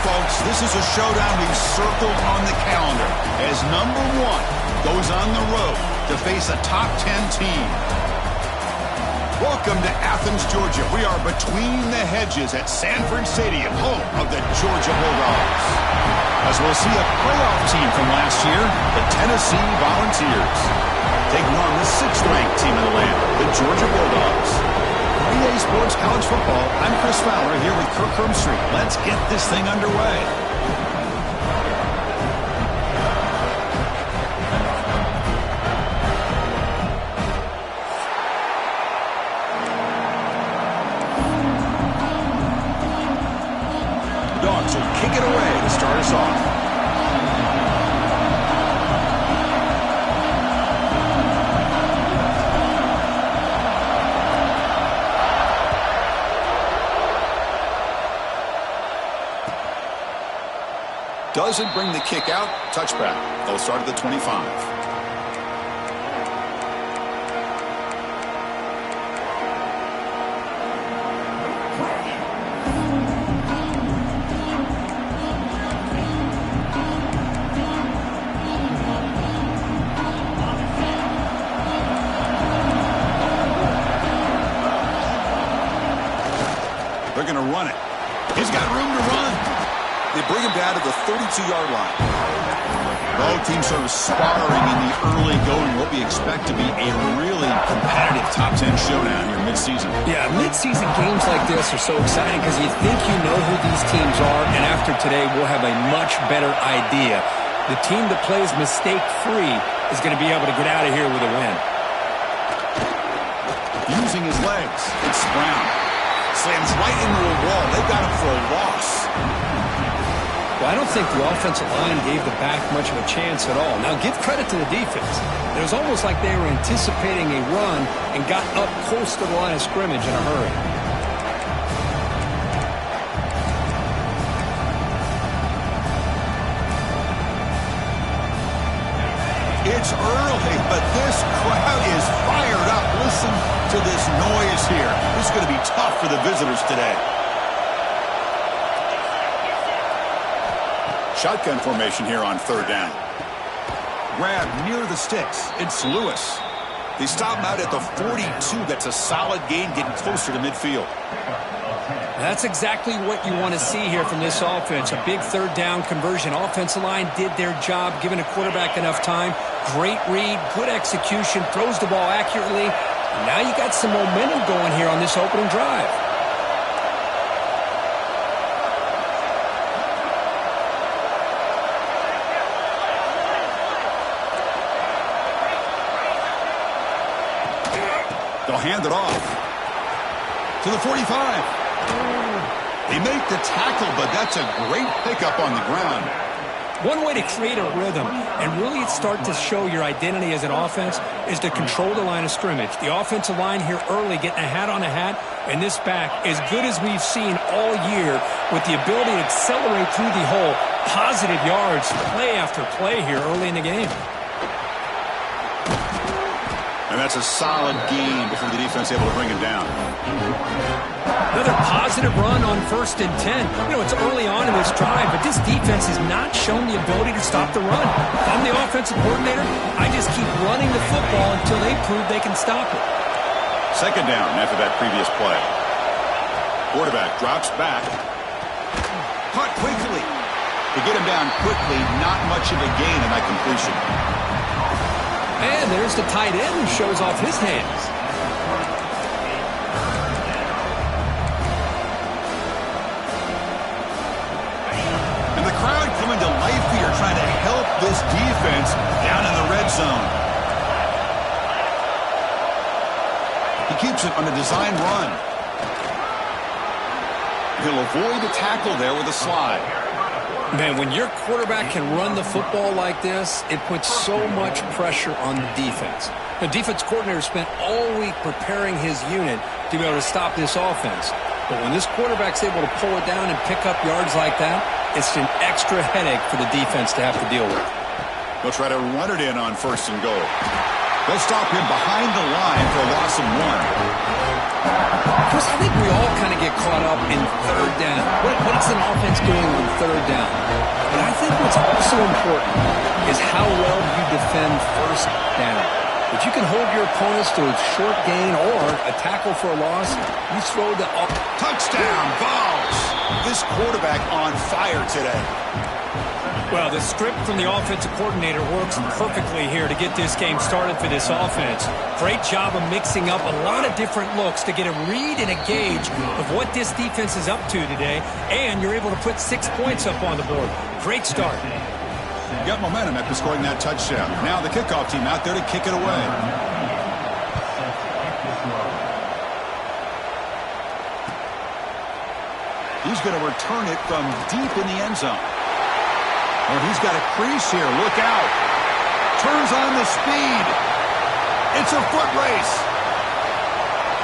folks, this is a showdown we've circled on the calendar as number 1 goes on the road to face a top 10 team. Welcome to Athens, Georgia. We are between the hedges at Sanford Stadium, home of the Georgia Bulldogs. As we'll see a playoff team from last year, the Tennessee Volunteers, taking on the 6th-ranked team in the land, the Georgia Bulldogs. EA Sports College Football, I'm Chris Fowler here with Kirk Hermstreet. Let's get this thing underway. Dogs will kick it away to start us off. Doesn't bring the kick out. Touchback. They'll start at the 25. They're going to run it. He's got room to run. They bring him down to the 32-yard line. Both teams sort of sparring in the early going, what we expect to be a really competitive top 10 showdown here mid-season. Yeah, mid-season games like this are so exciting because you think you know who these teams are, and after today we'll have a much better idea. The team that plays mistake-free is going to be able to get out of here with a win. Using his legs, it's Brown. Slams right into a wall. They've got him for a loss. Well, I don't think the offensive line gave the back much of a chance at all. Now, give credit to the defense. It was almost like they were anticipating a run and got up close to the line of scrimmage in a hurry. It's early, but this crowd is fired up. Listen to this noise here. This is going to be tough for the visitors today. Shotgun formation here on 3rd down. Grab near the sticks. It's Lewis. They stop him out at the 42. That's a solid gain, getting closer to midfield. That's exactly what you want to see here from this offense. A big 3rd down conversion. Offensive line did their job, giving a quarterback enough time. Great read, good execution, throws the ball accurately. And now you got some momentum going here on this opening drive. They'll hand it off to the 45. They make the tackle, but that's a great pickup on the ground. One way to create a rhythm and really start to show your identity as an offense is to control the line of scrimmage. The offensive line here early getting a hat on a hat, and this back, as good as we've seen all year, with the ability to accelerate through the hole, positive yards, play after play here early in the game. And that's a solid gain before the defense able to bring him down. Another positive run on 1st and 10. You know, it's early on in this drive, but this defense has not shown the ability to stop the run. If I'm the offensive coordinator, I just keep running the football until they prove they can stop it. 2nd down after that previous play. Quarterback drops back. Caught quickly. To get him down quickly, not much of a gain in that completion. And there's the tight end who shows off his hands. And the crowd coming to life here, trying to help this defense down in the red zone. He keeps it on a design run. He'll avoid the tackle there with a slide. Man, when your quarterback can run the football like this, it puts so much pressure on the defense. The defense coordinator spent all week preparing his unit to be able to stop this offense. But when this quarterback's able to pull it down and pick up yards like that, it's an extra headache for the defense to have to deal with. They'll try to run it in on 1st and goal. They'll stop him behind the line for a loss of 1. Chris, I think we all kind of get caught up in 3rd down. What what's an offense doing on third down? But I think what's also important is how well you defend first down. If you can hold your opponents to a short gain or a tackle for a loss, you throw the touchdown, Vols. This quarterback on fire today. Well, the script from the offensive coordinator works perfectly here to get this game started for this offense. Great job of mixing up a lot of different looks to get a read and a gauge of what this defense is up to today, and you're able to put 6 points up on the board. Great start. You got momentum after scoring that touchdown. Now the kickoff team out there to kick it away. He's going to return it from deep in the end zone. Oh, he's got a crease here. Look out. Turns on the speed. It's a foot race.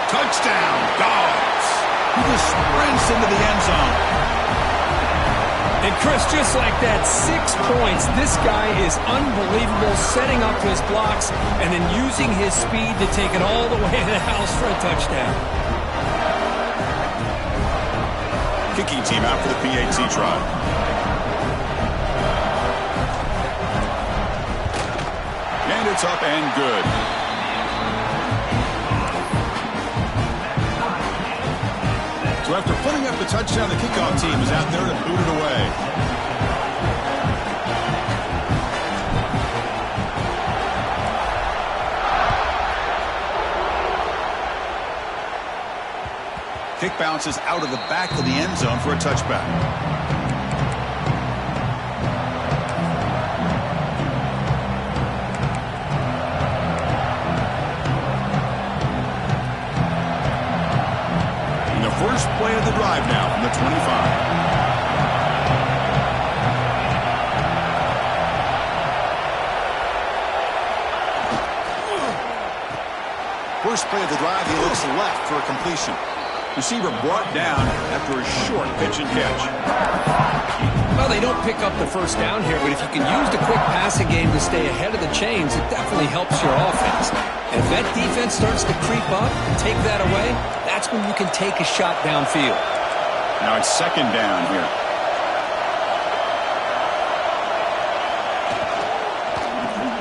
Touchdown, Dogs. He just sprints into the end zone. And Chris, just like that, 6 points. This guy is unbelievable, setting up his blocks and then using his speed to take it all the way to the house for a touchdown. Kicking team out for the PAT try. And it's up and good. So after putting up the touchdown, the kickoff team is out there to boot it away. Kick bounces out of the back of the end zone for a touchback. First play of the drive now from the 25. First play of the drive, he looks left for a completion. Receiver brought down after a short pitch and catch. Well, they don't pick up the first down here, but if you can use the quick passing game to stay ahead of the chains, it definitely helps your offense. And if that defense starts to creep up and take that away, that's when you can take a shot downfield. Now it's second down here.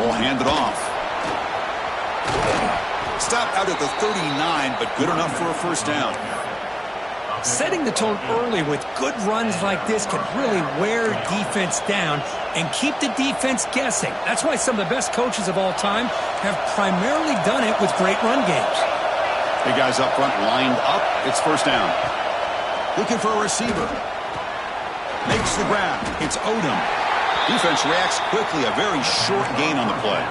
We'll hand it off. Stop out at the 39, but good enough for a first down. Setting the tone early with good runs like this can really wear defense down and keep the defense guessing. That's why some of the best coaches of all time have primarily done it with great run games. Big guys up front lined up. It's first down. Looking for a receiver. Makes the grab. It's Odom. Defense reacts quickly. A very short gain on the play.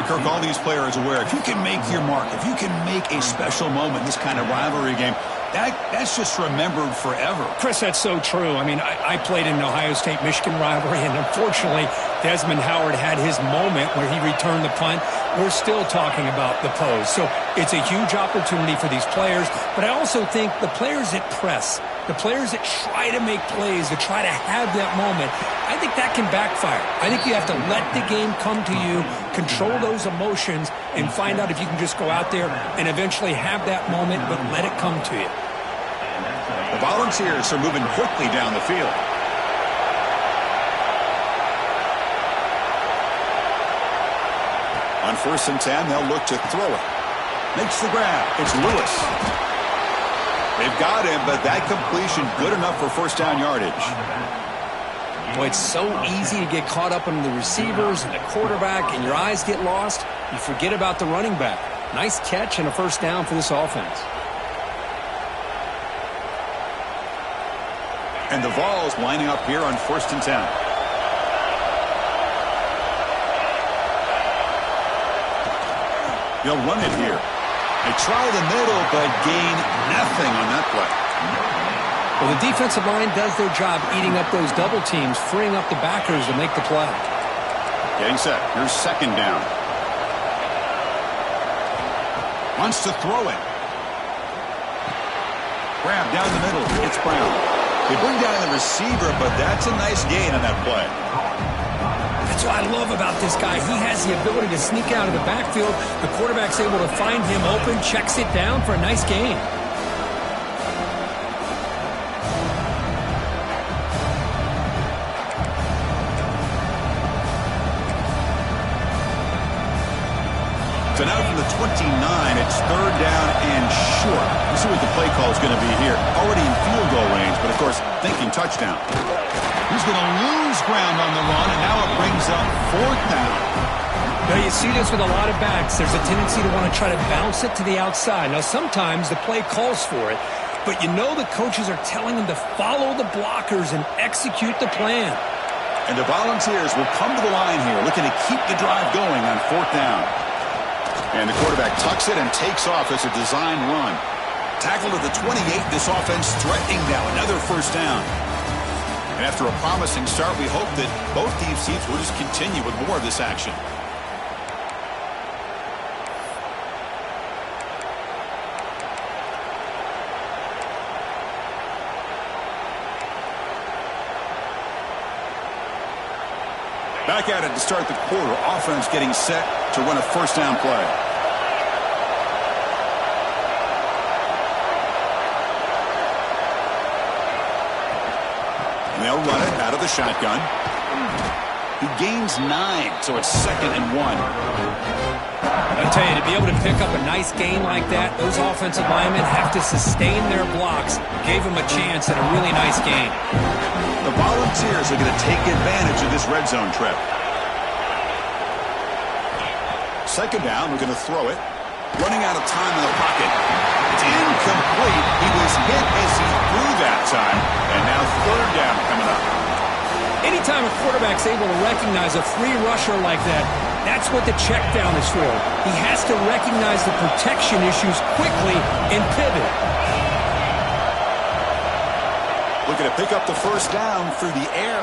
Kirk, all these players aware, if you can make your mark, if you can make a special moment, this kind of rivalry game, that's just remembered forever. Chris, that's so true. I mean, I played in an Ohio State-Michigan rivalry, and unfortunately, Desmond Howard had his moment where he returned the punt. We're still talking about the pose. So it's a huge opportunity for these players, but I also think the players that press, the players that try to make plays, that try to have that moment, I think that can backfire. I think you have to let the game come to you, control those emotions, and find out if you can just go out there and eventually have that moment, but let it come to you. The Volunteers are moving quickly down the field. On 1st and 10, they'll look to throw it. Makes the grab. It's Lewis. They've got him, but that completion good enough for first down yardage. Boy, it's so easy to get caught up in the receivers and the quarterback, and your eyes get lost. You forget about the running back. Nice catch and a first down for this offense. And the Vols lining up here on 1st and 10. They'll run it here. They try the middle, but gain nothing on that play. Well, the defensive line does their job eating up those double teams, freeing up the backers to make the play. Getting set. Here's second down. Wants to throw it. Grab down the middle. It's Brown. They bring down the receiver, but that's a nice gain on that play. That's what I love about this guy. He has the ability to sneak out of the backfield. The quarterback's able to find him open, checks it down for a nice gain. So now from the 29, it's third down and short. Let's see what the play call is going to be here. Already in field goal range, but of course, thinking touchdown. He's going to lose ground on the run, and now it brings up fourth down. Now, you see this with a lot of backs. There's a tendency to want to try to bounce it to the outside. Now, sometimes the play calls for it, but you know the coaches are telling them to follow the blockers and execute the plan. And the Volunteers will come to the line here, looking to keep the drive going on fourth down. And the quarterback tucks it and takes off as a design run. Tackled at the 28, this offense threatening now another first down. And after a promising start, we hope that both these teams will just continue with more of this action. Back at it to start the quarter. Offense getting set to run a first down play. And they'll run it out of the shotgun. He gains 9, so it's 2nd and 1. I tell you, to be able to pick up a nice gain like that, those offensive linemen have to sustain their blocks. Gave him a chance at a really nice gain. The Volunteers are going to take advantage of this red zone trip. Second down, we're going to throw it. Running out of time in the pocket. It's incomplete. He was hit as he threw that time. And now third down coming up. Anytime a quarterback's able to recognize a free rusher like that, that's what the check down is for. He has to recognize the protection issues quickly and pivot. Looking to pick up the first down through the air.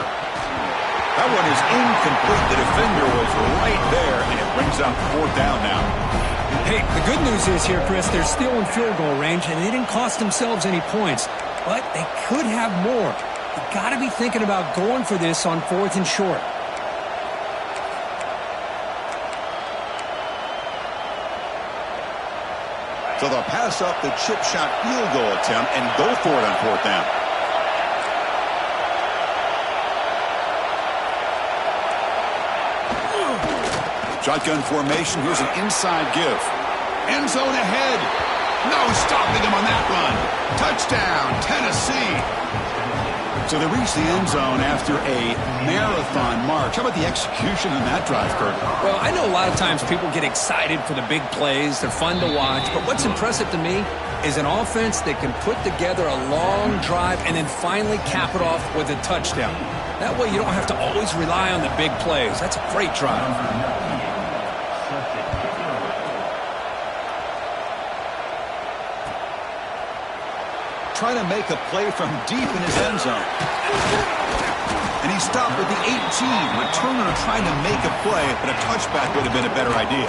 That one is incomplete. The defender was right there, and it brings up fourth down now. Hey, the good news is here, Chris, they're still in field goal range, and they didn't cost themselves any points. But they could have more. You've got to be thinking about going for this on 4th and short. So they'll pass up the chip shot field goal attempt and go for it on fourth down. Shotgun formation. Here's an inside give. End zone ahead. No stopping him on that run. Touchdown, Tennessee. So they reach the end zone after a marathon march. How about the execution on that drive, Kurt? Well, I know a lot of times people get excited for the big plays. They're fun to watch. But what's impressive to me is an offense that can put together a long drive and then finally cap it off with a touchdown. That way you don't have to always rely on the big plays. That's a great drive. Trying to make a play from deep in his end zone. And he stopped with the 18. Returner trying to make a play, but a touchback would have been a better idea.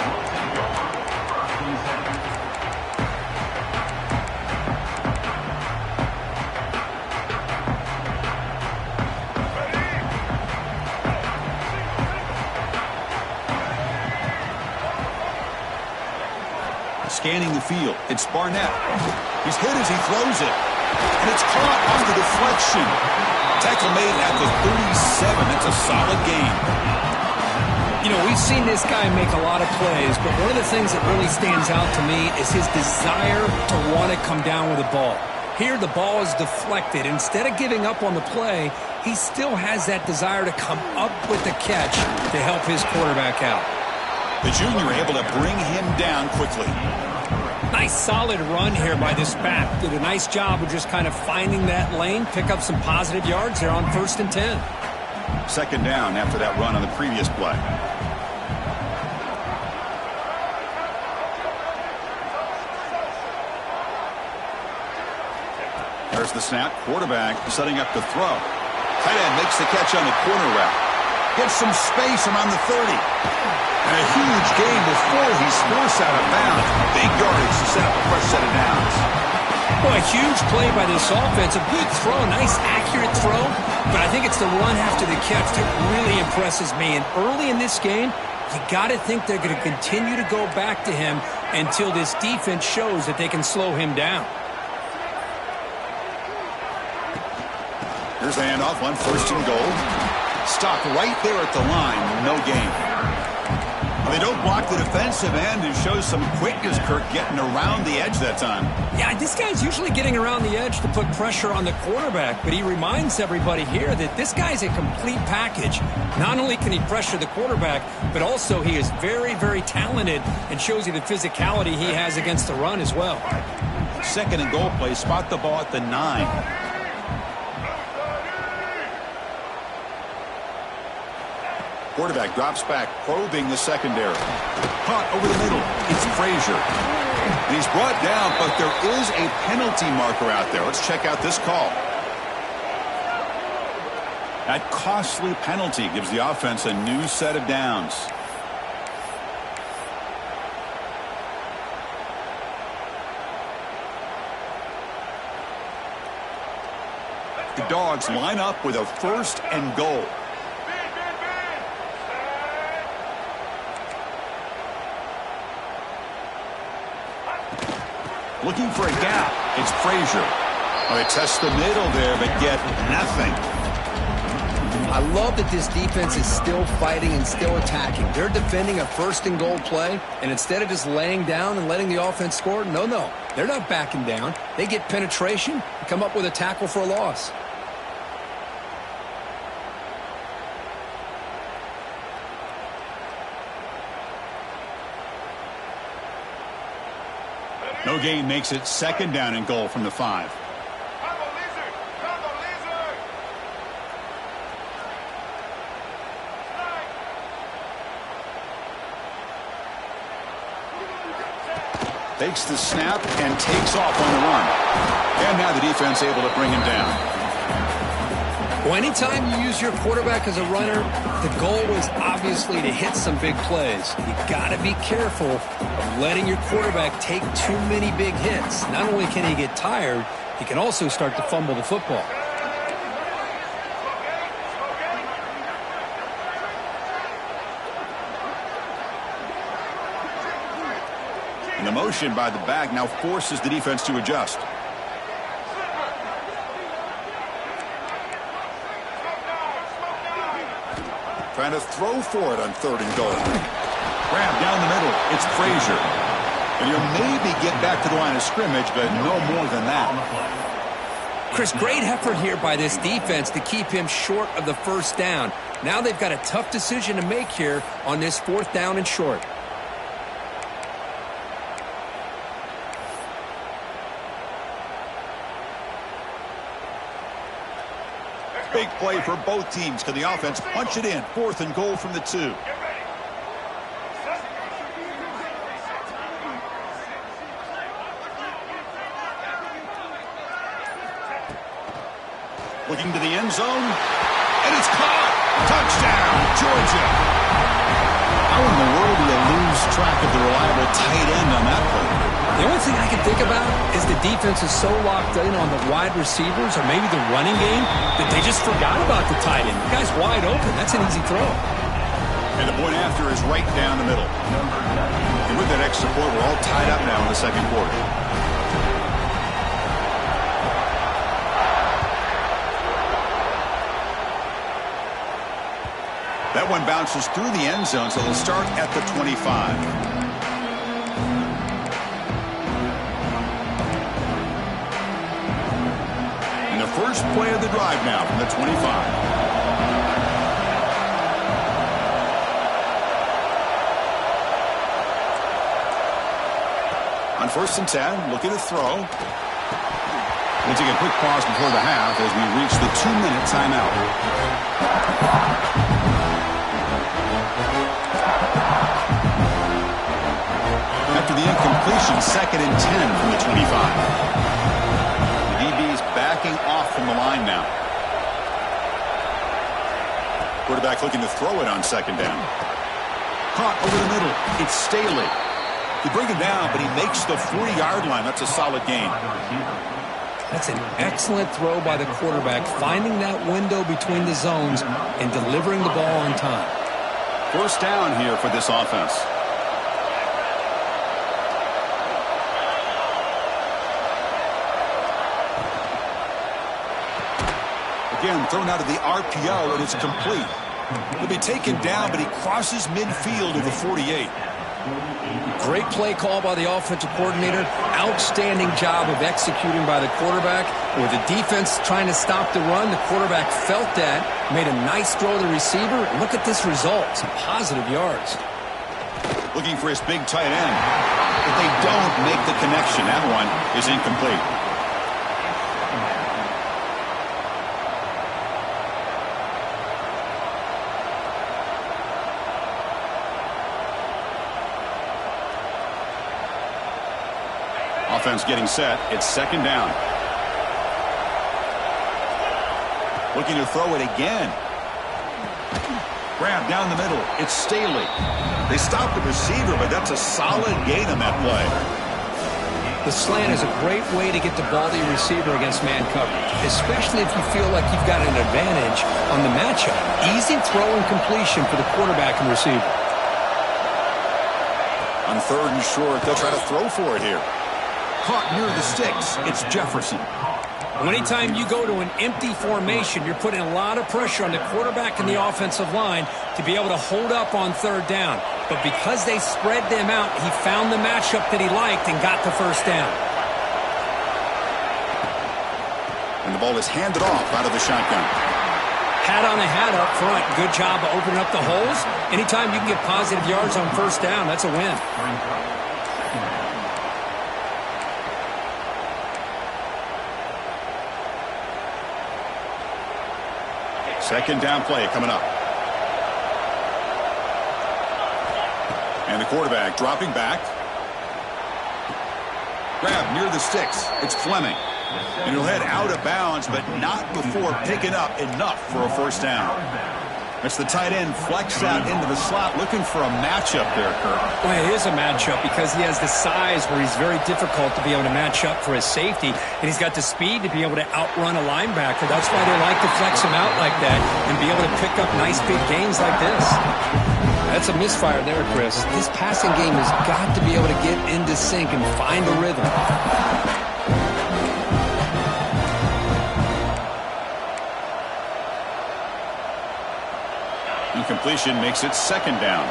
Scanning the field. It's Barnett. He's hit as he throws it. And it's caught off the deflection. Tackle made at the 37. That's a solid gain. You know, we've seen this guy make a lot of plays, but one of the things that really stands out to me is his desire to want to come down with the ball. Here, the ball is deflected. Instead of giving up on the play, he still has that desire to come up with the catch to help his quarterback out. The junior able to bring him down quickly. Nice solid run here by this back. Did a nice job of just kind of finding that lane, pick up some positive yards there on 1st and 10. Second down after that run on the previous play. There's the snap. Quarterback setting up the throw. Tight end makes the catch on the corner route. Gets some space around the 30. And a huge gain before he's forced out of bounds. Big yardage to set up a fresh set of downs. Boy, a huge play by this offense. A good throw, nice accurate throw. But I think it's the run after the catch that really impresses me. And early in this game, you got to think they're going to continue to go back to him until this defense shows that they can slow him down. Here's the handoff on 1st and goal. Stopped right there at the line. No gain. They don't block the defensive end and shows some quickness, Kirk, getting around the edge that time. Yeah, this guy's usually getting around the edge to put pressure on the quarterback, but he reminds everybody here that this guy's a complete package. Not only can he pressure the quarterback, but also he is very, very talented and shows you the physicality he has against the run as well. Second and goal play, spot the ball at the 9. Quarterback drops back, probing the secondary. Caught over the middle. It's Frazier. And he's brought down, but there is a penalty marker out there. Let's check out this call. That costly penalty gives the offense a new set of downs. The Dogs line up with a first and goal. Looking for a gap. It's Frazier. Oh, they test the middle there, but get nothing. I love that this defense is still fighting and still attacking. They're defending a first and goal play, and instead of just laying down and letting the offense score, no, they're not backing down. They get penetration and come up with a tackle for a loss. No gain makes it second down and goal from the 5. Takes the snap and takes off on the run. And now the defense able to bring him down. Well, anytime you use your quarterback as a runner, the goal is obviously to hit some big plays. You got to be careful of letting your quarterback take too many big hits. Not only can he get tired, he can also start to fumble the football. And the motion by the back now forces the defense to adjust. Trying to throw for it on third and goal. Grab down the middle. It's Frazier. And he'll maybe get back to the line of scrimmage, but no more than that. Chris, great effort here by this defense to keep him short of the first down. Now they've got a tough decision to make here on this fourth down and short. Big play for both teams. Can the offense punch it in? Fourth and goal from the 2. Looking to the end zone. And it's caught. Touchdown, Georgia. How in the world do they lose track of the reliable tight end on that play? The only thing I can think about is the defense is so locked in on the wide receivers or maybe the running game that they just forgot about the tight end. The guy's wide open. That's an easy throw. And the point after is right down the middle. And with that extra point, we're all tied up now in the second quarter. That one bounces through the end zone, so they'll start at the 25. First play of the drive now from the 25. On first and 10, looking to throw. We'll take a quick pause before the half as we reach the 2-minute timeout. After the incompletion, second and 10 from the 25. Backing off from the line now. Quarterback looking to throw it on second down. Caught over the middle. It's Staley. They bring him down, but he makes the 40-yard line. That's a solid gain. That's an excellent throw by the quarterback, finding that window between the zones and delivering the ball on time. First down here for this offense. Again, thrown out of the RPO, and it's complete. He'll be taken down, but he crosses midfield of the 48. Great play call by the offensive coordinator. Outstanding job of executing by the quarterback. With the defense trying to stop the run, the quarterback felt that, made a nice throw to the receiver. And look at this result, some positive yards. Looking for his big tight end. But they don't make the connection. That one is incomplete. Offense getting set. It's second down. Looking to throw it again. Grab down the middle. It's Staley. They stopped the receiver, but that's a solid gain on that play. The slant is a great way to get the ball to your receiver against man coverage, especially if you feel like you've got an advantage on the matchup. Easy throw and completion for the quarterback and receiver. On third and short, they'll try to throw for it here. Caught near the sticks. It's Jefferson. Anytime you go to an empty formation, you're putting a lot of pressure on the quarterback and the offensive line to be able to hold up on third down. But because they spread them out, he found the matchup that he liked and got the first down. And the ball is handed off out of the shotgun. Hat on a hat up front. Good job of opening up the holes. Anytime you can get positive yards on first down, that's a win. Second down play coming up. And the quarterback dropping back. Grab near the sticks. It's Fleming. And he'll head out of bounds, but not before picking up enough for a first down. That's the tight end flex out into the slot, looking for a matchup there, Kirk. Well, it is a matchup because he has the size where he's very difficult to be able to match up for his safety, and he's got the speed to be able to outrun a linebacker. That's why they like to flex him out like that and be able to pick up nice big gains like this. That's a misfire there, Chris. This passing game has got to be able to get into sync and find a rhythm. Incompletion makes it second down.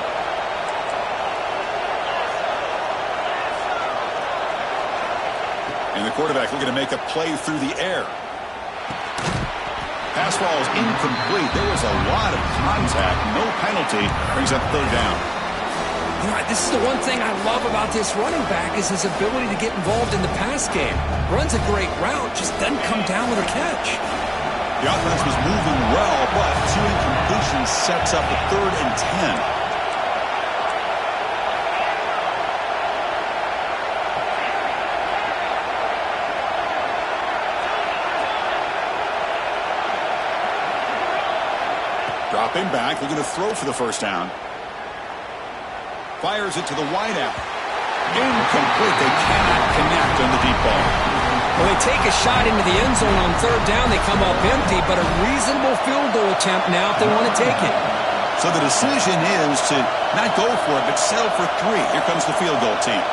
And the quarterback looking to make a play through the air. Pass ball is incomplete. There was a lot of contact. No penalty. Brings up third down. You know, this is the one thing I love about this running back is his ability to get involved in the pass game. Runs a great route, just doesn't come down with a catch. The offense was moving well, but two incompletions sets up a 3rd and 10. Dropping back, looking to throw for the first down. Fires it to the wideout. Incomplete. They cannot connect on the deep ball. Well, they take a shot into the end zone on third down. They come up empty, but a reasonable field goal attempt now if they want to take it. So the decision is to not go for it, but settle for 3. Here comes the field goal team.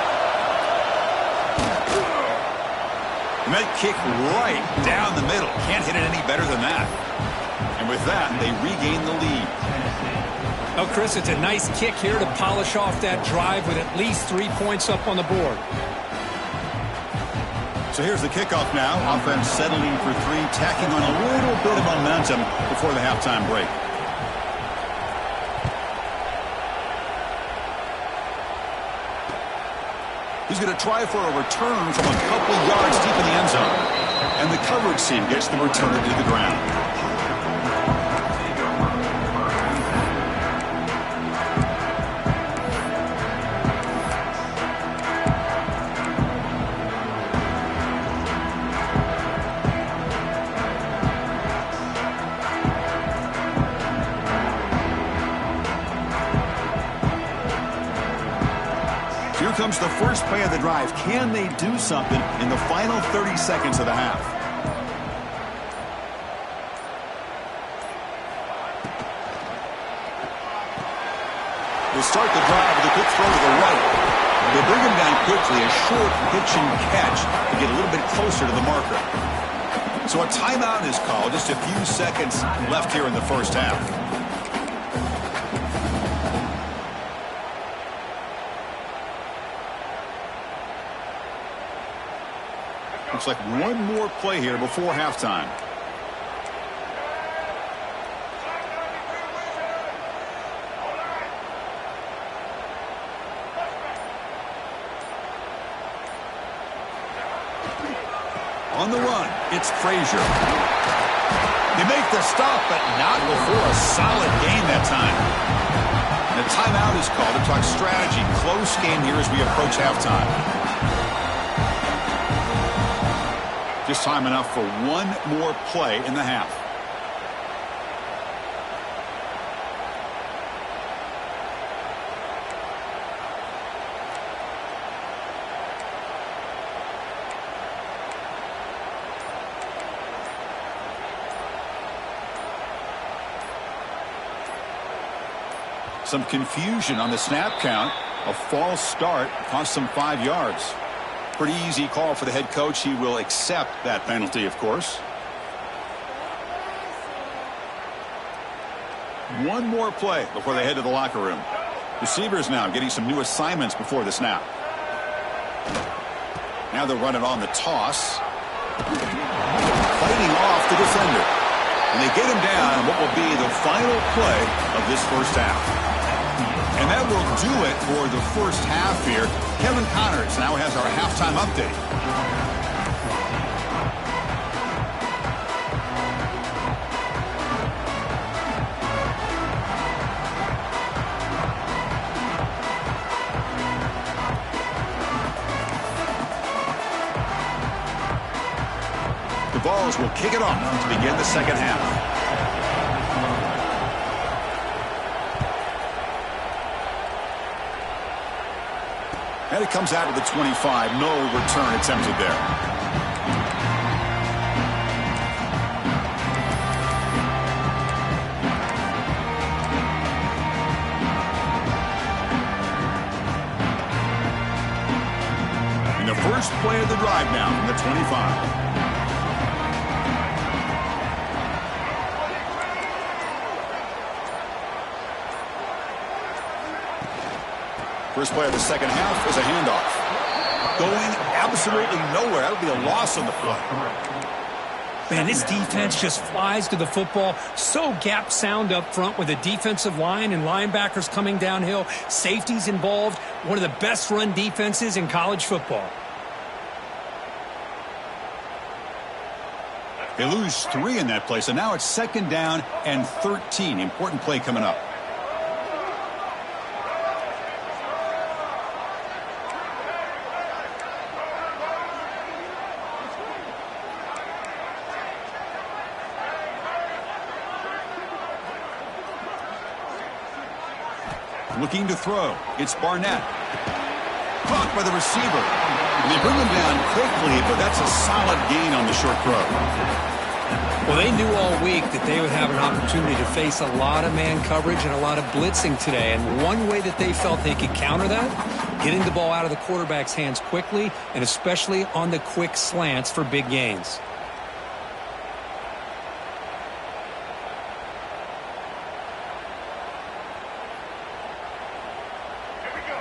And that kick right down the middle. Can't hit it any better than that. And with that, they regain the lead. Oh, Chris, it's a nice kick here to polish off that drive with at least 3 points up on the board. So here's the kickoff now. Offense settling for 3, tacking on a little bit of momentum before the halftime break. He's going to try for a return from a couple yards deep in the end zone. And the coverage team gets the return to the ground. Here comes the first play of the drive. Can they do something in the final 30 seconds of the half? They start the drive with a quick throw to the right. They bring him down quickly, a short pitch and catch to get a little bit closer to the marker. So a timeout is called. Just a few seconds left here in the first half. Looks like one more play here before halftime. On the run, it's Frazier. They make the stop, but not before a solid gain that time. And a timeout is called to talk strategy. Close game here as we approach halftime. Just time enough for one more play in the half. Some confusion on the snap count. A false start cost them 5 yards. Pretty easy call for the head coach. He will accept that penalty, of course. One more play before they head to the locker room. Receivers now getting some new assignments before the snap. Now they'll run it on the toss. Fighting off the defender. And they get him down on what will be the final play of this first half. And that will do it for the first half here. Kevin Connors now has our halftime update. The Vols will kick it off to begin the second half. And it comes out of the 25. No return attempted there. And the first play of the drive now from the 25. First play of the second half is a handoff. Going absolutely nowhere. That would be a loss on the play. Man, this defense just flies to the football. So gap sound up front with a defensive line and linebackers coming downhill. Safeties involved. One of the best run defenses in college football. They lose 3 in that play, so now it's second down and 13. Important play coming up. Looking to throw. It's Barnett. Caught by the receiver. And they bring him down quickly, but that's a solid gain on the short throw. Well, they knew all week that they would have an opportunity to face a lot of man coverage and a lot of blitzing today. And one way that they felt they could counter that, getting the ball out of the quarterback's hands quickly, and especially on the quick slants for big gains.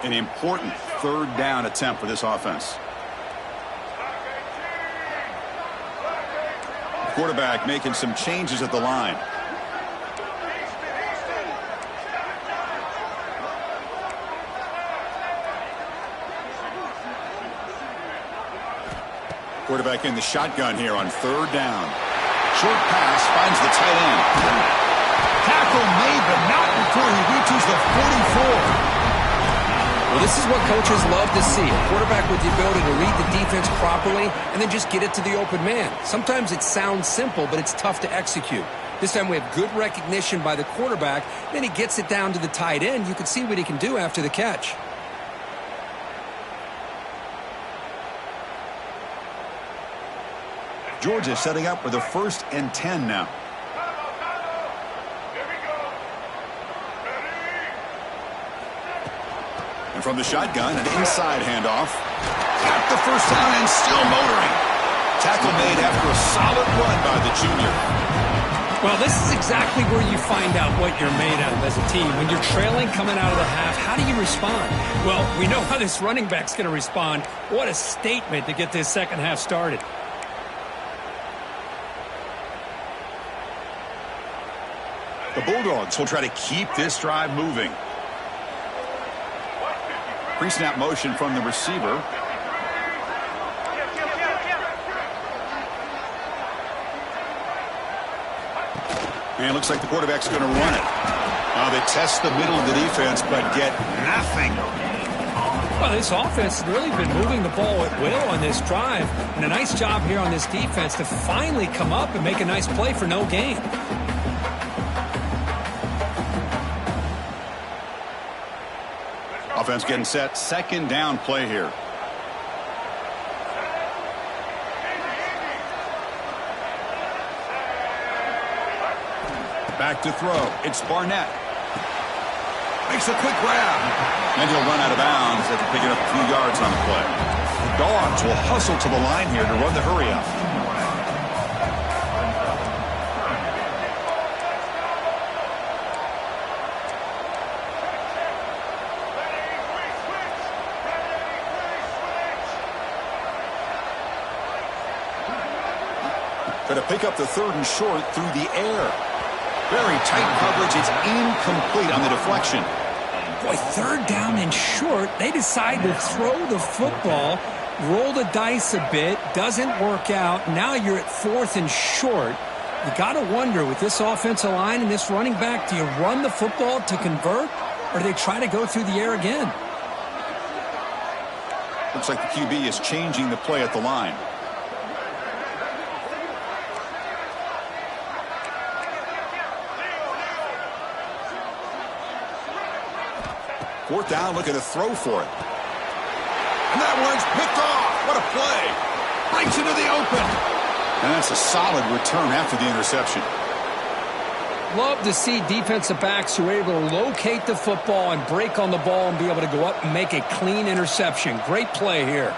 An important third down attempt for this offense. The quarterback making some changes at the line. Quarterback in the shotgun here on third down. Short pass finds the tight end. Tackle made, but not before he reaches the 44. Well, this is what coaches love to see. A quarterback with the ability to read the defense properly and then just get it to the open man. Sometimes it sounds simple, but it's tough to execute. This time we have good recognition by the quarterback. Then he gets it down to the tight end. You can see what he can do after the catch. Georgia setting up with a 1st and 10 now. And from the shotgun, an inside handoff. At the first down and still motoring. Tackle made after a solid run by the junior. Well, this is exactly where you find out what you're made of as a team. When you're trailing coming out of the half, how do you respond? Well, we know how this running back's going to respond. What a statement to get this second half started. The Bulldogs will try to keep this drive moving. Pre-snap motion from the receiver. And it looks like the quarterback's going to run it. Now they test the middle of the defense, but get nothing. Well, this offense has really been moving the ball at will on this drive. And a nice job here on this defense to finally come up and make a nice play for no gain. Offense getting set. Second down play here. Back to throw. It's Barnett. Makes a quick grab. And he'll run out of bounds after picking up a few yards on the play. The Dogs will hustle to the line here to run the hurry up. Going to pick up the 3rd and short through the air. Very tight coverage. It's incomplete on the deflection. Boy, 3rd down and short. They decide to throw the football, roll the dice a bit, doesn't work out. Now you're at 4th and short. You got to wonder, with this offensive line and this running back, do you run the football to convert, or do they try to go through the air again? Looks like the QB is changing the play at the line. Fourth down, looking to throw for it. And that one's picked off. What a play. Breaks into the open. And that's a solid return after the interception. Love to see defensive backs who are able to locate the football and break on the ball and be able to go up and make a clean interception. Great play here.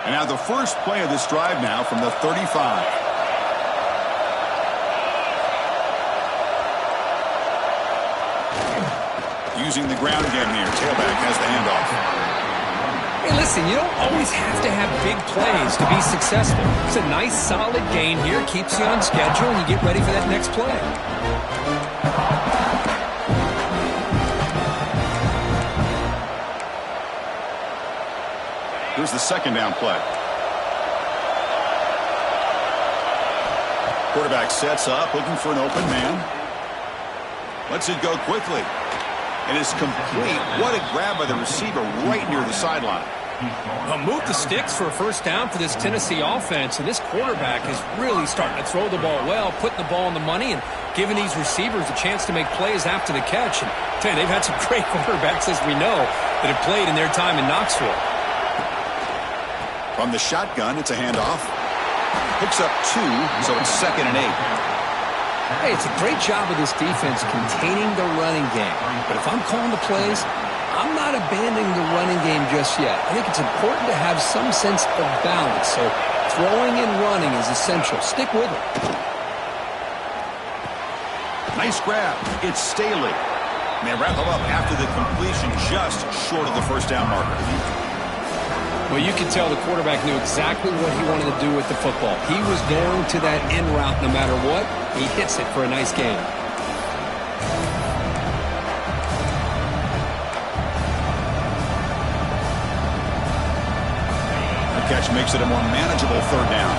And now the first play of this drive now from the 35. Using the ground game here. Tailback has the handoff. Hey, listen, you don't always have to have big plays to be successful. It's a nice, solid gain here. Keeps you on schedule, and you get ready for that next play. Here's the second down play. Quarterback sets up, looking for an open man. Lets it go quickly. And it's complete. What a grab by the receiver right near the sideline. Move the sticks for a first down for this Tennessee offense. And this quarterback is really starting to throw the ball well, putting the ball on the money, and giving these receivers a chance to make plays after the catch. And I tell you, they've had some great quarterbacks, as we know, that have played in their time in Knoxville. From the shotgun, it's a handoff. Picks up 2, so it's 2nd and 8. Hey, it's a great job of this defense containing the running game. But if I'm calling the plays, I'm not abandoning the running game just yet. I think it's important to have some sense of balance. So throwing and running is essential. Stick with it. Nice grab. It's Staley. And they wrap him up after the completion just short of the first down marker. Well, you can tell the quarterback knew exactly what he wanted to do with the football. He was going to that in route no matter what. He hits it for a nice gain. The catch makes it a more manageable 3rd down.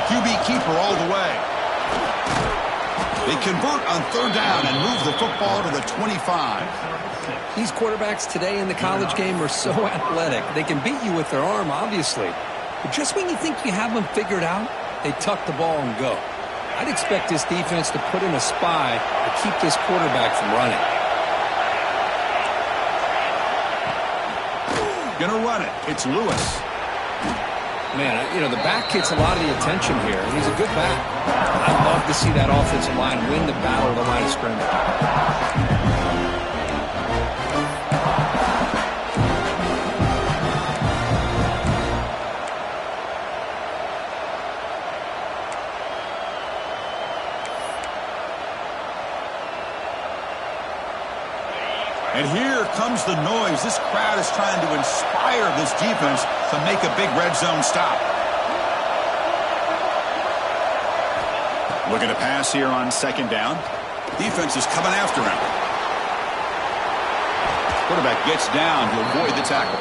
QB keeper all the way. They convert on 3rd down and move the football to the 25. These quarterbacks today in the college game are so athletic. They can beat you with their arm, obviously. But just when you think you have them figured out, they tuck the ball and go. I'd expect this defense to put in a spy to keep this quarterback from running. Gonna run it. It's Lewis. Man, you know, the back gets a lot of the attention here. He's a good back. I'd love to see that offensive line win the battle of the line of scrimmage. And here comes the noise. This crowd is trying to inspire this defense to make a big red zone stop. Looking to pass here on second down. Defense is coming after him. Quarterback gets down to avoid the tackle.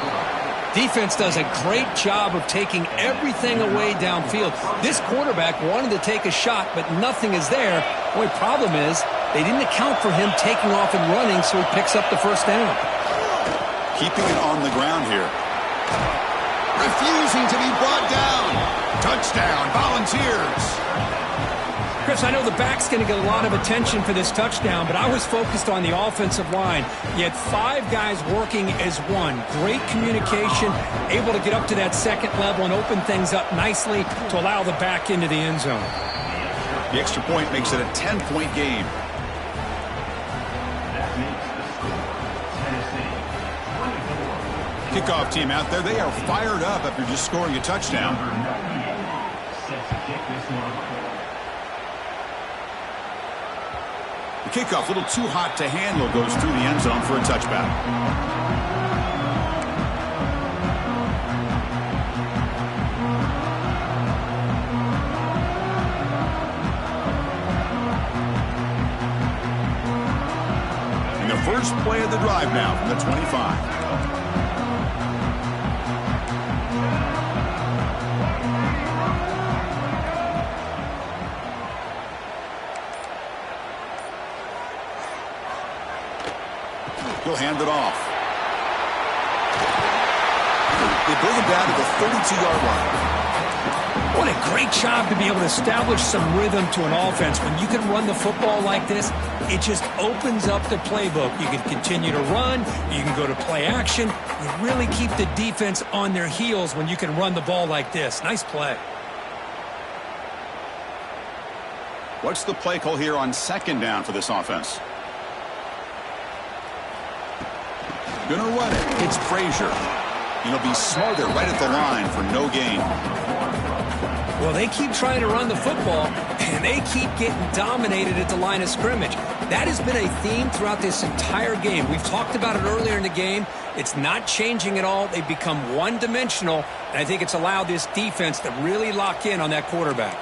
Defense does a great job of taking everything away downfield. This quarterback wanted to take a shot, but nothing is there. The only problem is they didn't account for him taking off and running, so he picks up the first down. Keeping it on the ground here. Refusing to be brought down. Touchdown, Volunteers. Chris, I know the back's going to get a lot of attention for this touchdown, but I was focused on the offensive line. You had 5 guys working as one. Great communication, able to get up to that second level and open things up nicely to allow the back into the end zone. The extra point makes it a 10-point game. Kickoff team out there, they are fired up after just scoring a touchdown. The kickoff, a little too hot to handle, goes through the end zone for a touchback. And the first play of the drive now from the 25. He'll hand it off. They bring it down to the 32-yard line. What a great job to be able to establish some rhythm to an offense. When you can run the football like this, it just opens up the playbook. You can continue to run. You can go to play action. You really keep the defense on their heels when you can run the ball like this. Nice play. What's the play call here on second down for this offense? Gonna run it. It's Frazier. He'll be smothered right at the line for no gain. Well, they keep trying to run the football, and they keep getting dominated at the line of scrimmage. That has been a theme throughout this entire game. We've talked about it earlier in the game. It's not changing at all. They've become one-dimensional, and I think it's allowed this defense to really lock in on that quarterback.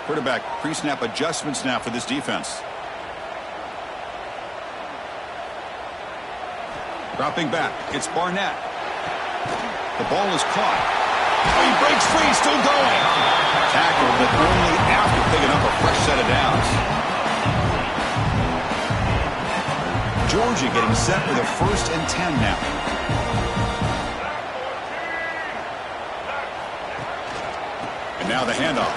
Quarterback pre-snap adjustments now for this defense. Dropping back, it's Barnett. The ball is caught. Oh, he breaks free, still going. Tackled, but only after picking up a fresh set of downs. Georgia getting set with a 1st and 10 now. And now the handoff.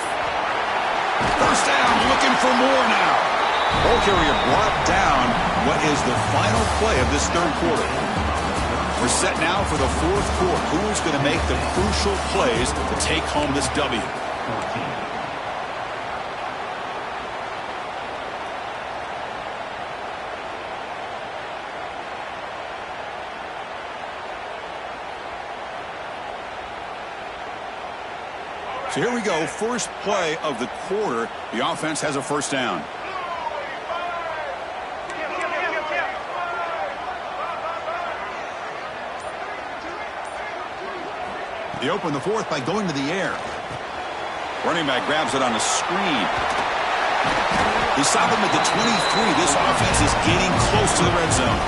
First down, looking for more now. Ball carrier brought down. What is the final play of this third quarter? We're set now for the fourth quarter. Who's going to make the crucial plays to take home this W? So here we go. First play of the quarter. The offense has a first down. They open the fourth by going to the air. Running back grabs it on a screen. They stop him at the 23. This offense is getting close to the red zone.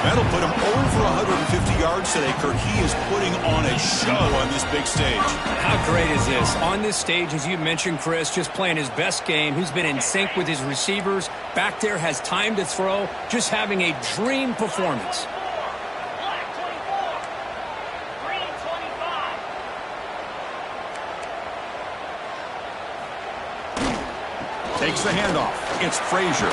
That'll put him over 150 yards today. Kirk, he is putting on a show on this big stage. How great is this? On this stage, as you mentioned, Chris, just playing his best game. He's been in sync with his receivers. Back there, has time to throw. Just having a dream performance. Takes the handoff. It's Frazier.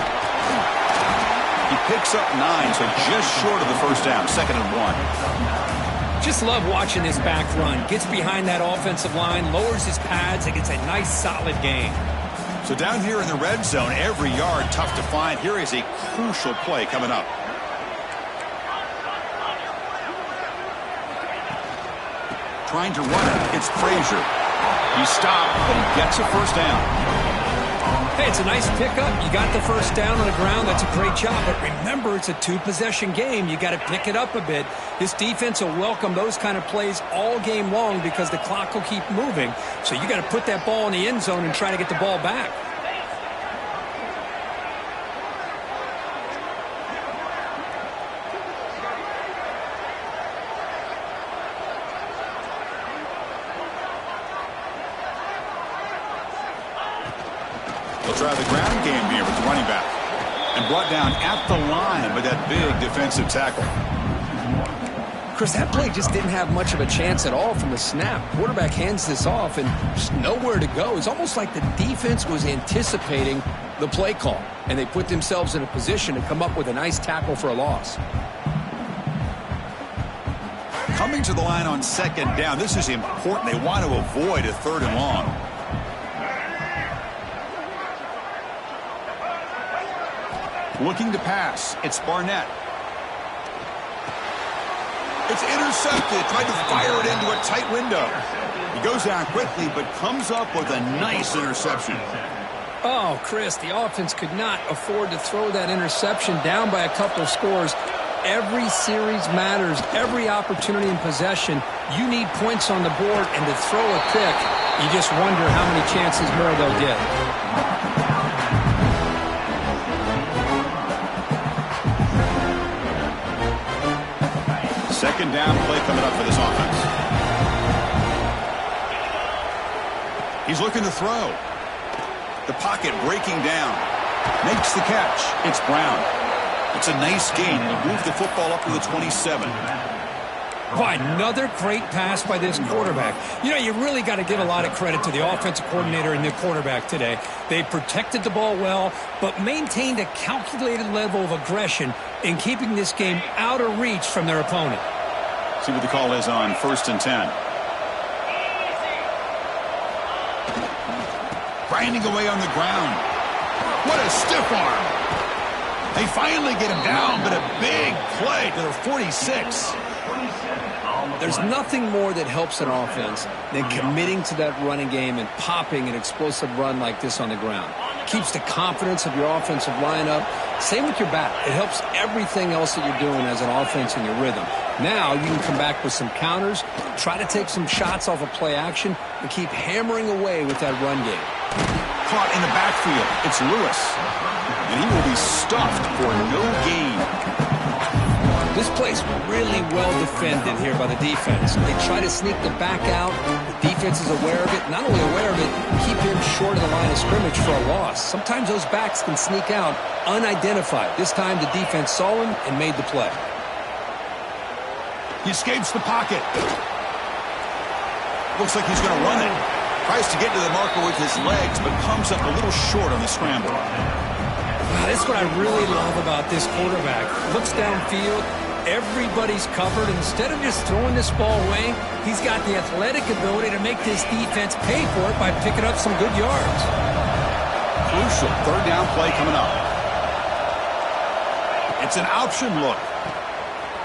He picks up 9, so just short of the first down. 2nd and 1. Just love watching this back run. Gets behind that offensive line, lowers his pads, and gets a nice, solid gain. So down here in the red zone, every yard tough to find. Here is a crucial play coming up. Trying to run it. It's Frazier. He stopped, but he gets a first down. Hey, it's a nice pickup. You got the first down on the ground. That's a great job. But remember, it's a two-possession game. You got to pick it up a bit. This defense will welcome those kind of plays all game long because the clock will keep moving. So you got to put that ball in the end zone and try to get the ball back. They'll try the ground game here with the running back. And brought down at the line with that big defensive tackle. Chris, that play just didn't have much of a chance at all from the snap. Quarterback hands this off and just nowhere to go. It's almost like the defense was anticipating the play call, and they put themselves in a position to come up with a nice tackle for a loss. Coming to the line on second down, this is important. They want to avoid a third and long. Looking to pass. It's Barnett. It's intercepted. Tried to fire it into a tight window. He goes down quickly, but comes up with a nice interception. Oh, Chris, the offense could not afford to throw that interception down by a couple of scores. Every series matters. Every opportunity in possession. You need points on the board, and to throw a pick, you just wonder how many chances more they'll get. Second down play coming up for this offense. He's looking to throw. The pocket breaking down. Makes the catch. It's Brown. It's a nice gain. He moved the football up to the 27. Boy, another great pass by this quarterback. You know, you really got to give a lot of credit to the offensive coordinator and the quarterback today. They protected the ball well, but maintained a calculated level of aggression in keeping this game out of reach from their opponent. See what the call is on 1st and 10. Grinding away on the ground. What a stiff arm. They finally get him down, but a big play to the 46. There's nothing more that helps an offense than committing to that running game and popping an explosive run like this on the ground. Keeps the confidence of your offensive lineup. Same with your back. It helps everything else that you're doing as an offense in your rhythm. Now you can come back with some counters, try to take some shots off of play action, and keep hammering away with that run game. Caught in the backfield. It's Lewis. And he will be stuffed for no gain. This play's really well defended here by the defense. They try to sneak the back out. The defense is aware of it. Not only aware of it, keep him short of the line of scrimmage for a loss. Sometimes those backs can sneak out unidentified. This time the defense saw him and made the play. He escapes the pocket. Looks like he's going to run it. Tries to get to the marker with his legs, but comes up a little short on the scramble. That's what I really love about this quarterback. Looks downfield. Everybody's covered. Instead of just throwing this ball away, he's got the athletic ability to make this defense pay for it by picking up some good yards. Crucial third down play coming up. It's an option look.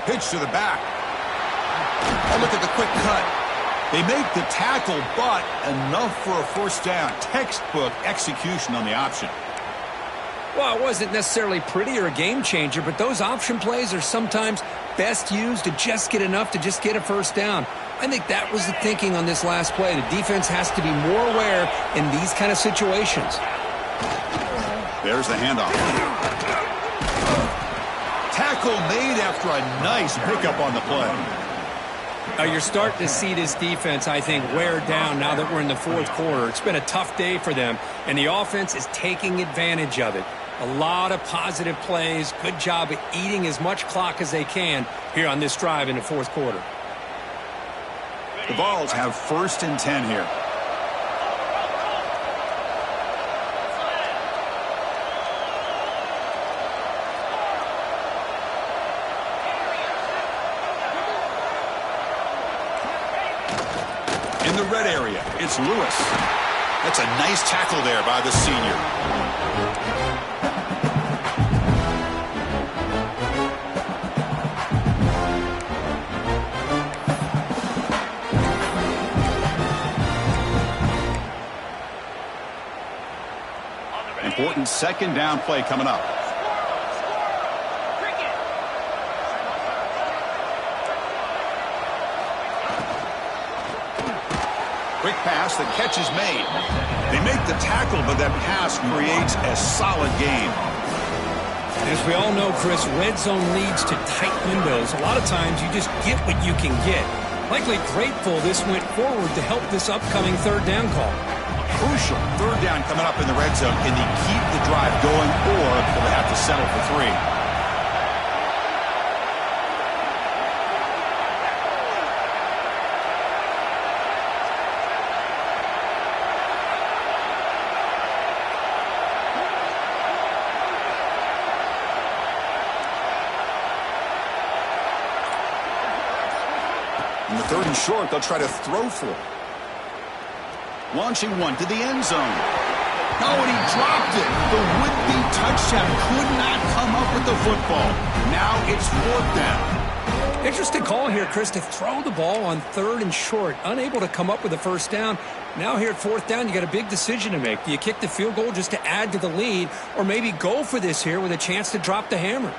Pitch to the back. Oh, look at the quick cut. They make the tackle, but enough for a first down. Textbook execution on the option. Well, it wasn't necessarily pretty or a game changer, but those option plays are sometimes best used to just get enough to just get a first down. I think that was the thinking on this last play. The defense has to be more aware in these kind of situations. There's the handoff. Tackle made after a nice pickup on the play. Now you're starting to see this defense, I think, wear down now that we're in the fourth quarter. It's been a tough day for them, and the offense is taking advantage of it. A lot of positive plays. Good job of eating as much clock as they can here on this drive in the fourth quarter. The Vols have 1st and 10 here. In the red area, it's Lewis. That's a nice tackle there by the senior. important second down play coming up. Quick pass, the catch is made. They make the tackle, but that pass creates a solid gain. As we all know, Chris, red zone leads to tight windows. A lot of times you just get what you can get. Likely grateful this went forward to help this upcoming third down call. Crucial third down coming up in the red zone. Can they keep the drive going, or will they have to settle for 3? In the 3rd and short, they'll try to throw for it. Launching one to the end zone. Oh, and he dropped it. The would-be touchdown could not come up with the football. Now it's 4th down. Interesting call here, Chris, to throw the ball on 3rd and short. Unable to come up with a first down. Now here at 4th down, you got a big decision to make. Do you kick the field goal just to add to the lead, or maybe go for this here with a chance to drop the hammer?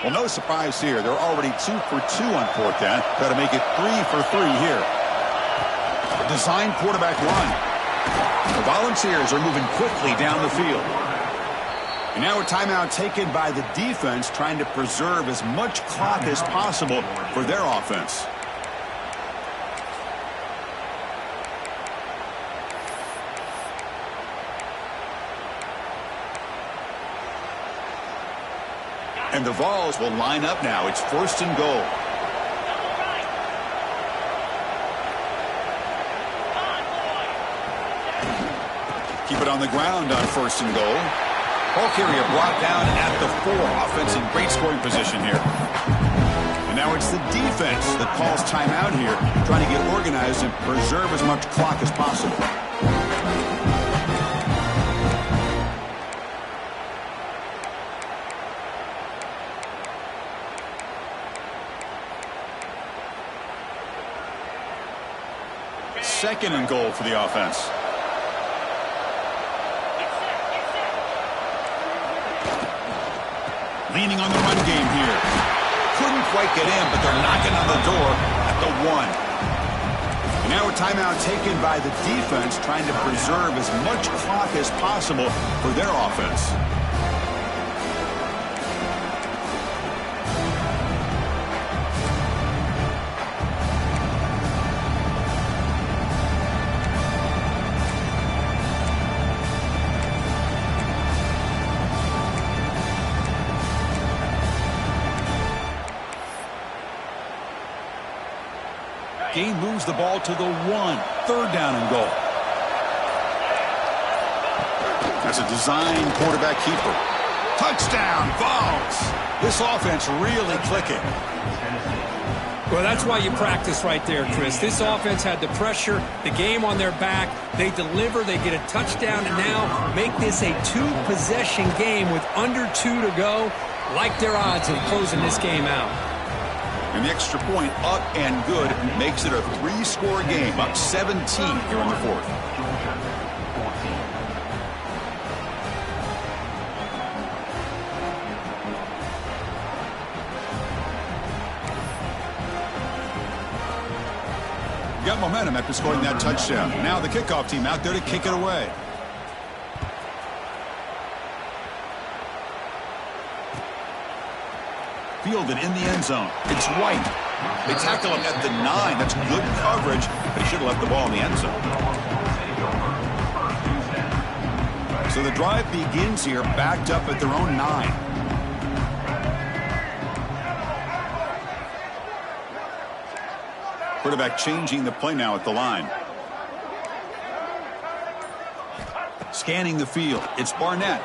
Well, no surprise here. They're already 2 for 2 on 4th down. Got to make it 3 for 3 here. Design quarterback run. The Volunteers are moving quickly down the field. And now a timeout taken by the defense, trying to preserve as much clock as possible for their offense. And the Vols will line up now. It's 1st and goal. Keep it on the ground on 1st and goal. Ball carrier brought down at the 4. Offense in great scoring position here. And now it's the defense that calls timeout here, trying to get organized and preserve as much clock as possible. Second and goal for the offense. Leaning on the run game here. Couldn't quite get in, but they're knocking on the door at the 1. And now a timeout taken by the defense, trying to preserve as much clock as possible for their offense. Game moves the ball to the 1. 3rd down and goal. That's a design quarterback keeper. Touchdown, Vols. This offense really clicking. Well, that's why you practice right there, Chris. This offense had the pressure, the game on their back. They deliver, they get a touchdown, and now make this a 2-possession game with under 2 to go. Like their odds of closing this game out. And the extra point up and good makes it a 3-score game, up 17 here in the 4th. Got momentum after scoring that touchdown. Now the kickoff team out there to kick it away. Fielded in the end zone. It's White. They tackle him at the 9. That's good coverage, but he should have left the ball in the end zone. So the drive begins here, backed up at their own 9. Quarterback changing the play now at the line. Scanning the field. It's Barnett.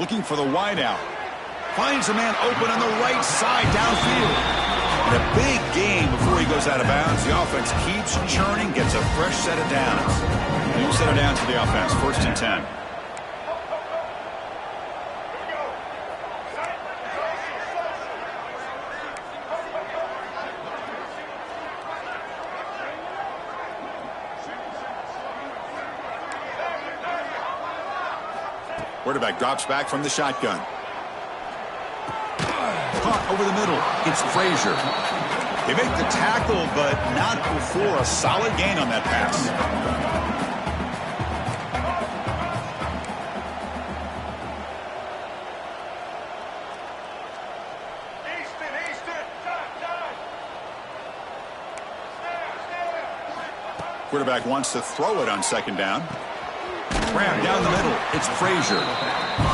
Looking for the wide out. Finds a man open on the right side downfield. And a big game before he goes out of bounds. The offense keeps churning, gets a fresh set of downs. New set of downs for the offense. 1st and 10. Quarterback drops back from the shotgun. Caught over the middle. It's Frazier. They make the tackle, but not before a solid gain on that pass. Quarterback wants to throw it on second down. Grab down the middle. It's Frazier.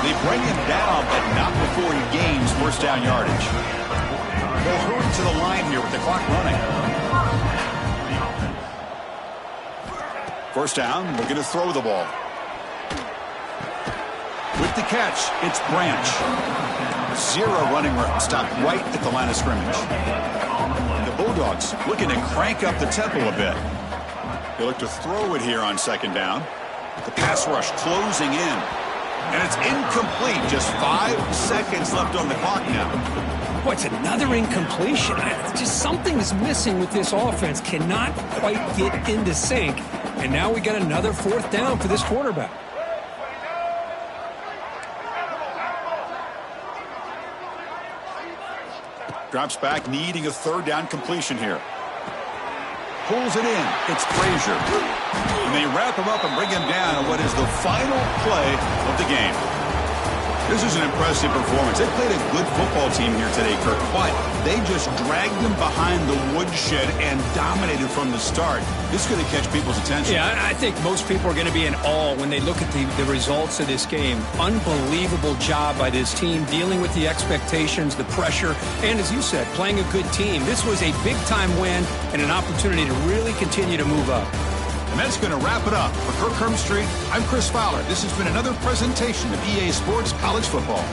They bring him down, but not before he gains first down yardage. They'll hurry to the line here with the clock running. First down, we're going to throw the ball. With the catch, it's Branch. Zero running room, stopped right at the line of scrimmage. The Bulldogs looking to crank up the tempo a bit. They look to throw it here on second down. The pass rush closing in. And it's incomplete. Just 5 seconds left on the clock now. What's another incompletion? Just something is missing with this offense. Cannot quite get into sync. And now we got another fourth down for this quarterback. Drops back, needing a third down completion here. Pulls it in. It's Frazier. And they wrap him up and bring him down on what is the final play of the game. This is an impressive performance. They played a good football team here today, Kirk, but they just dragged them behind the woodshed and dominated from the start. This is going to catch people's attention. Yeah, I think most people are going to be in awe when they look at the results of this game. Unbelievable job by this team dealing with the expectations, the pressure, and as you said, playing a good team. This was a big-time win and an opportunity to really continue to move up. And that's going to wrap it up. For Kirk Street, I'm Chris Fowler. This has been another presentation of EA Sports College Football.